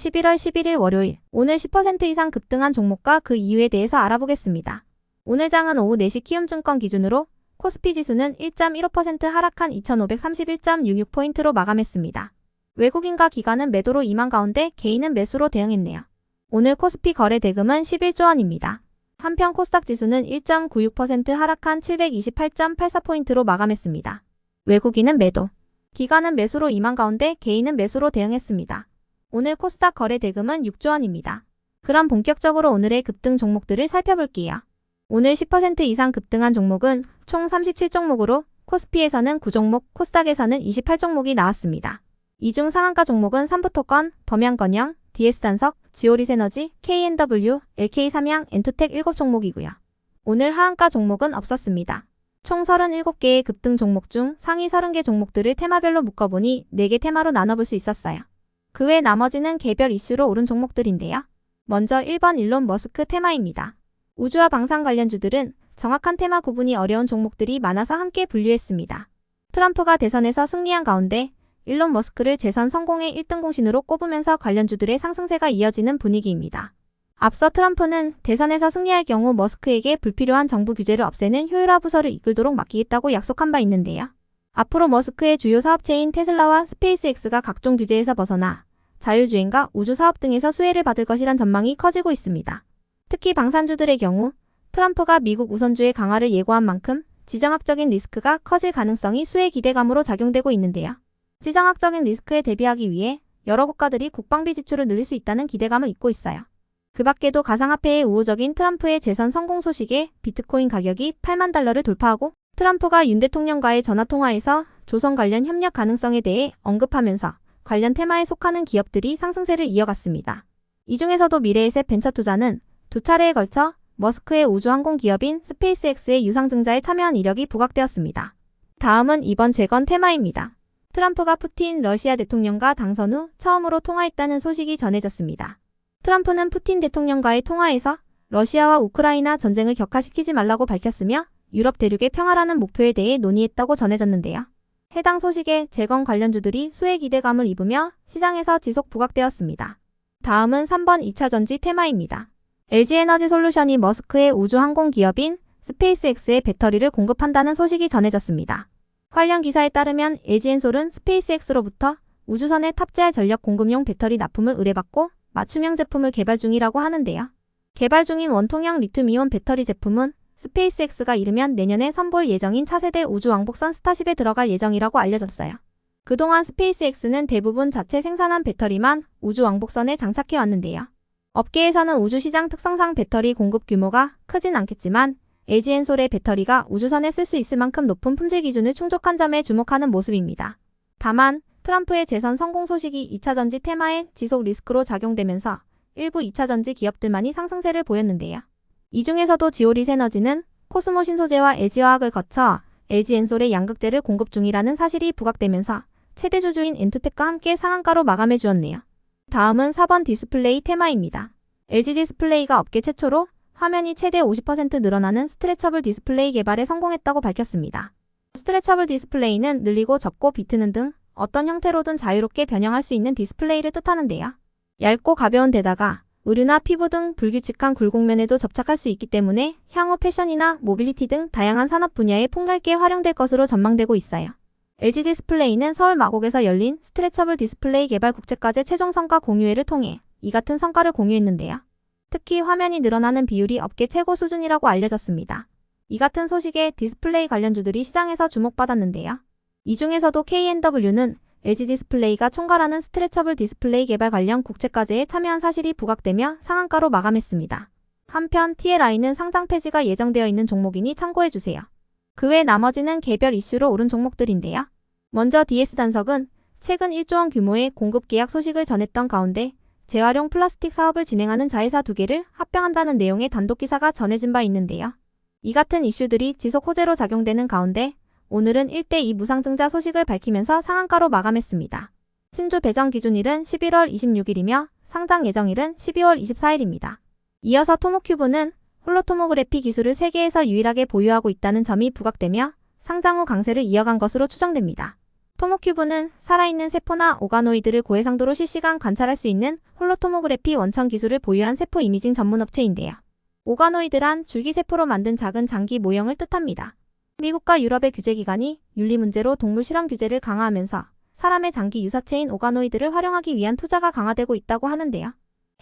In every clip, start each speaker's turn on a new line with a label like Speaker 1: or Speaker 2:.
Speaker 1: 11월 11일 월요일, 오늘 10% 이상 급등한 종목과 그 이유에 대해서 알아보겠습니다. 오늘 장은 오후 4시 키움증권 기준으로 코스피 지수는 1.15% 하락한 2531.66포인트로 마감했습니다. 외국인과 기관은 매도로 임한 가운데 개인은 매수로 대응했네요. 오늘 코스피 거래 대금은 11조 원입니다. 한편 코스닥 지수는 1.96% 하락한 728.84포인트로 마감했습니다. 외국인은 매도, 기관은 매수로 임한 가운데 개인은 매수로 대응했습니다. 오늘 코스닥 거래 대금은 6조 원입니다. 그럼 본격적으로 오늘의 급등 종목들을 살펴볼게요. 오늘 10% 이상 급등한 종목은 총 37종목으로 코스피에서는 9종목, 코스닥에서는 28종목이 나왔습니다. 이 중 상한가 종목은 삼부토건, 범양건영, DS단석, 지오리스에너지, K&W, LK삼양, 엔투텍 7종목이고요. 오늘 하한가 종목은 없었습니다. 총 37개의 급등 종목 중 상위 30개 종목들을 테마별로 묶어보니 4개 테마로 나눠볼 수 있었어요. 그 외 나머지는 개별 이슈로 오른 종목들인데요. 먼저 1번 일론 머스크 테마입니다. 우주와 방산 관련주들은 정확한 테마 구분이 어려운 종목들이 많아서 함께 분류했습니다. 트럼프가 대선에서 승리한 가운데 일론 머스크를 재선 성공의 1등 공신으로 꼽으면서 관련주들의 상승세가 이어지는 분위기입니다. 앞서 트럼프는 대선에서 승리할 경우 머스크에게 불필요한 정부 규제를 없애는 효율화 부서를 이끌도록 맡기겠다고 약속한 바 있는데요. 앞으로 머스크의 주요 사업체인 테슬라와 스페이스X가 각종 규제에서 벗어나 자율주행과 우주사업 등에서 수혜를 받을 것이란 전망이 커지고 있습니다. 특히 방산주들의 경우 트럼프가 미국 우선주의 강화를 예고한 만큼 지정학적인 리스크가 커질 가능성이 수혜 기대감으로 작용되고 있는데요. 지정학적인 리스크에 대비하기 위해 여러 국가들이 국방비 지출을 늘릴 수 있다는 기대감을 잇고 있어요. 그 밖에도 가상화폐의 우호적인 트럼프의 재선 성공 소식에 비트코인 가격이 8만 달러를 돌파하고 트럼프가 윤 대통령과의 전화통화에서 조선 관련 협력 가능성에 대해 언급하면서 관련 테마에 속하는 기업들이 상승세를 이어갔습니다. 이 중에서도 미래에셋 벤처투자는 두 차례에 걸쳐 머스크의 우주항공 기업인 스페이스X의 유상증자에 참여한 이력이 부각되었습니다. 다음은 이번 재건 테마입니다. 트럼프가 푸틴 러시아 대통령과 당선 후 처음으로 통화했다는 소식이 전해졌습니다. 트럼프는 푸틴 대통령과의 통화에서 러시아와 우크라이나 전쟁을 격화시키지 말라고 밝혔으며 유럽 대륙의 평화라는 목표에 대해 논의했다고 전해졌는데요. 해당 소식에 재건 관련주들이 수혜 기대감을 입으며 시장에서 지속 부각되었습니다. 다음은 3번 2차전지 테마입니다. LG에너지솔루션이 머스크의 우주항공 기업인 스페이스X에 배터리를 공급한다는 소식이 전해졌습니다. 관련 기사에 따르면 LG엔솔은 스페이스X로부터 우주선에 탑재할 전력 공급용 배터리 납품을 의뢰받고 맞춤형 제품을 개발 중이라고 하는데요. 개발 중인 원통형 리튬이온 배터리 제품은 스페이스X가 이르면 내년에 선보일 예정인 차세대 우주왕복선 스타쉽에 들어갈 예정이라고 알려졌어요. 그동안 스페이스X는 대부분 자체 생산한 배터리만 우주왕복선에 장착해 왔는데요. 업계에서는 우주시장 특성상 배터리 공급 규모가 크진 않겠지만 LG엔솔의 배터리가 우주선에 쓸 수 있을 만큼 높은 품질 기준을 충족한 점에 주목하는 모습입니다. 다만 트럼프의 재선 성공 소식이 2차전지 테마에 지속 리스크로 작용되면서 일부 2차전지 기업들만이 상승세를 보였는데요. 이 중에서도 지오리스에너지는 코스모 신소재와 LG화학을 거쳐 LG엔솔의 양극재를 공급 중이라는 사실이 부각되면서 최대 주주인 엔투텍과 함께 상한가로 마감해 주었네요. 다음은 4번 디스플레이 테마입니다. LG디스플레이가 업계 최초로 화면이 최대 50% 늘어나는 스트레처블 디스플레이 개발에 성공했다고 밝혔습니다. 스트레처블 디스플레이는 늘리고 접고 비트는 등 어떤 형태로든 자유롭게 변형할 수 있는 디스플레이를 뜻하는데요. 얇고 가벼운 데다가 의류나 피부 등 불규칙한 굴곡면에도 접착할 수 있기 때문에 향후 패션이나 모빌리티 등 다양한 산업 분야에 폭넓게 활용될 것으로 전망되고 있어요. LG디스플레이는 서울 마곡에서 열린 스트레처블 디스플레이 개발 국제과제 최종 성과 공유회를 통해 이 같은 성과를 공유했는데요. 특히 화면이 늘어나는 비율이 업계 최고 수준이라고 알려졌습니다. 이 같은 소식에 디스플레이 관련주들이 시장에서 주목받았는데요. 이 중에서도 K&W는 LG디스플레이가 총괄하는 스트레처블 디스플레이 개발 관련 국제과제에 참여한 사실이 부각되며 상한가로 마감했습니다. 한편 TLI는 상장 폐지가 예정되어 있는 종목이니 참고해주세요. 그 외 나머지는 개별 이슈로 오른 종목들인데요. 먼저 DS단석은 최근 1조 원 규모의 공급 계약 소식을 전했던 가운데 재활용 플라스틱 사업을 진행하는 자회사 2개를 합병한다는 내용의 단독 기사가 전해진 바 있는데요. 이 같은 이슈들이 지속 호재로 작용되는 가운데 오늘은 1대2 무상증자 소식을 밝히면서 상한가로 마감했습니다. 신주 배정 기준일은 11월 26일이며 상장 예정일은 12월 24일입니다. 이어서 토모큐브는 홀로토모그래피 기술을 세계에서 유일하게 보유하고 있다는 점이 부각되며 상장 후 강세를 이어간 것으로 추정됩니다. 토모큐브는 살아있는 세포나 오가노이드를 고해상도로 실시간 관찰할 수 있는 홀로토모그래피 원천 기술을 보유한 세포 이미징 전문 업체인데요. 오가노이드란 줄기세포로 만든 작은 장기 모형을 뜻합니다. 미국과 유럽의 규제기관이 윤리 문제로 동물 실험 규제를 강화하면서 사람의 장기 유사체인 오가노이드를 활용하기 위한 투자가 강화되고 있다고 하는데요.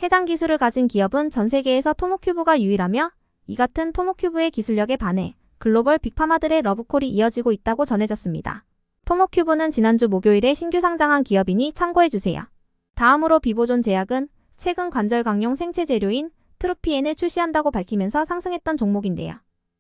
Speaker 1: 해당 기술을 가진 기업은 전 세계에서 토모큐브가 유일하며 이 같은 토모큐브의 기술력에 반해 글로벌 빅파마들의 러브콜이 이어지고 있다고 전해졌습니다. 토모큐브는 지난주 목요일에 신규 상장한 기업이니 참고해주세요. 다음으로 비보존 제약은 최근 관절 강용 생체 재료인 트로피엔을 출시한다고 밝히면서 상승했던 종목인데요.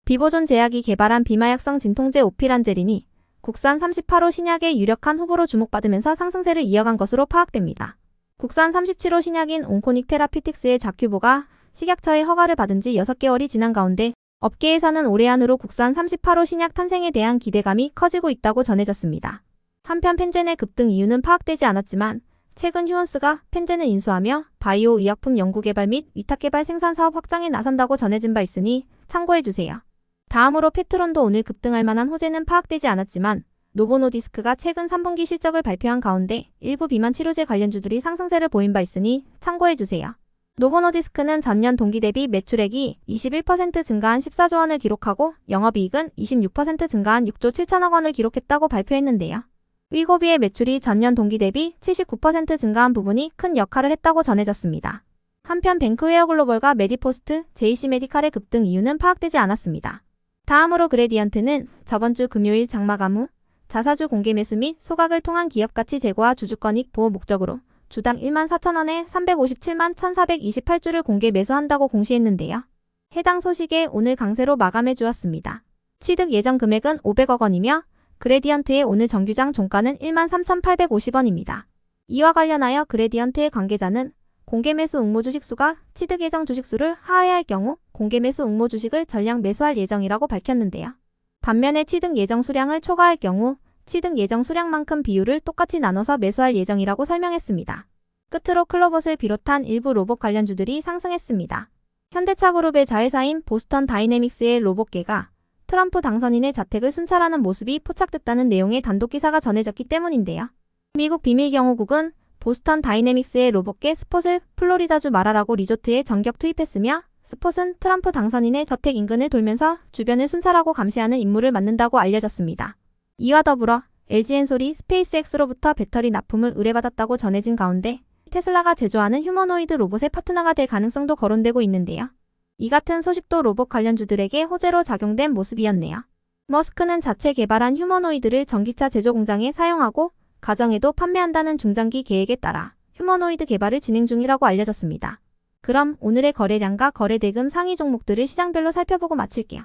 Speaker 1: 비보존 제약이 개발한 비마약성 진통제 오피란제린이 국산 38호 신약의 유력한 후보로 주목받으면서 상승세를 이어간 것으로 파악됩니다. 국산 37호 신약인 온코닉 테라피틱스의 자큐보가 식약처의 허가를 받은 지 6개월이 지난 가운데 업계에서는 올해 안으로 국산 38호 신약 탄생에 대한 기대감이 커지고 있다고 전해졌습니다. 한편 펜젠의 급등 이유는 파악되지 않았지만 최근 휴원스가 펜젠을 인수하며 바이오 의약품 연구개발 및 위탁개발 생산 사업 확장에 나선다고 전해진 바 있으니 참고해주세요. 다음으로 페트론도 오늘 급등할 만한 호재는 파악되지 않았지만 노보노디스크가 최근 3분기 실적을 발표한 가운데 일부 비만 치료제 관련주들이 상승세를 보인 바 있으니 참고해주세요. 노보노디스크는 전년 동기 대비 매출액이 21% 증가한 14조 원을 기록하고 영업이익은 26% 증가한 6조 7천억 원을 기록했다고 발표했는데요. 위고비의 매출이 전년 동기 대비 79% 증가한 부분이 큰 역할을 했다고 전해졌습니다. 한편 뱅크웨어글로벌과 메디포스트, JC메디칼의 급등 이유는 파악되지 않았습니다. 다음으로 그레디언트는 저번주 금요일 장마감 후 자사주 공개 매수 및 소각을 통한 기업가치 제고와 주주권익 보호 목적으로 주당 14,000원에 357만 1,428주를 공개 매수한다고 공시했는데요. 해당 소식에 오늘 강세로 마감해 주었습니다. 취득 예정 금액은 500억 원이며 그레디언트의 오늘 정규장 종가는 13,850원입니다. 이와 관련하여 그레디언트의 관계자는 공개 매수 응모 주식수가 취득 예정 주식수를 하회할 경우 공개 매수 응모 주식을 전량 매수할 예정이라고 밝혔는데요. 반면에 취득 예정 수량을 초과할 경우 취득 예정 수량만큼 비율을 똑같이 나눠서 매수할 예정이라고 설명했습니다. 끝으로 클로봇을 비롯한 일부 로봇 관련주들이 상승했습니다. 현대차그룹의 자회사인 보스턴 다이내믹스의 로봇계가 트럼프 당선인의 자택을 순찰하는 모습이 포착됐다는 내용의 단독 기사가 전해졌기 때문인데요. 미국 비밀경호국은 보스턴 다이내믹스의 로봇계 스폿을 플로리다주 마라라고 리조트에 전격 투입했으며 스폿은 트럼프 당선인의 저택 인근을 돌면서 주변을 순찰하고 감시하는 임무를 맡는다고 알려졌습니다. 이와 더불어 LG엔솔이 스페이스X로부터 배터리 납품을 의뢰받았다고 전해진 가운데 테슬라가 제조하는 휴머노이드 로봇의 파트너가 될 가능성도 거론되고 있는데요. 이 같은 소식도 로봇 관련주들에게 호재로 작용된 모습이었네요. 머스크는 자체 개발한 휴머노이드를 전기차 제조 공장에 사용하고 가정에도 판매한다는 중장기 계획에 따라 휴머노이드 개발을 진행 중이라고 알려졌습니다. 그럼 오늘의 거래량과 거래대금 상위 종목들을 시장별로 살펴보고 마칠게요.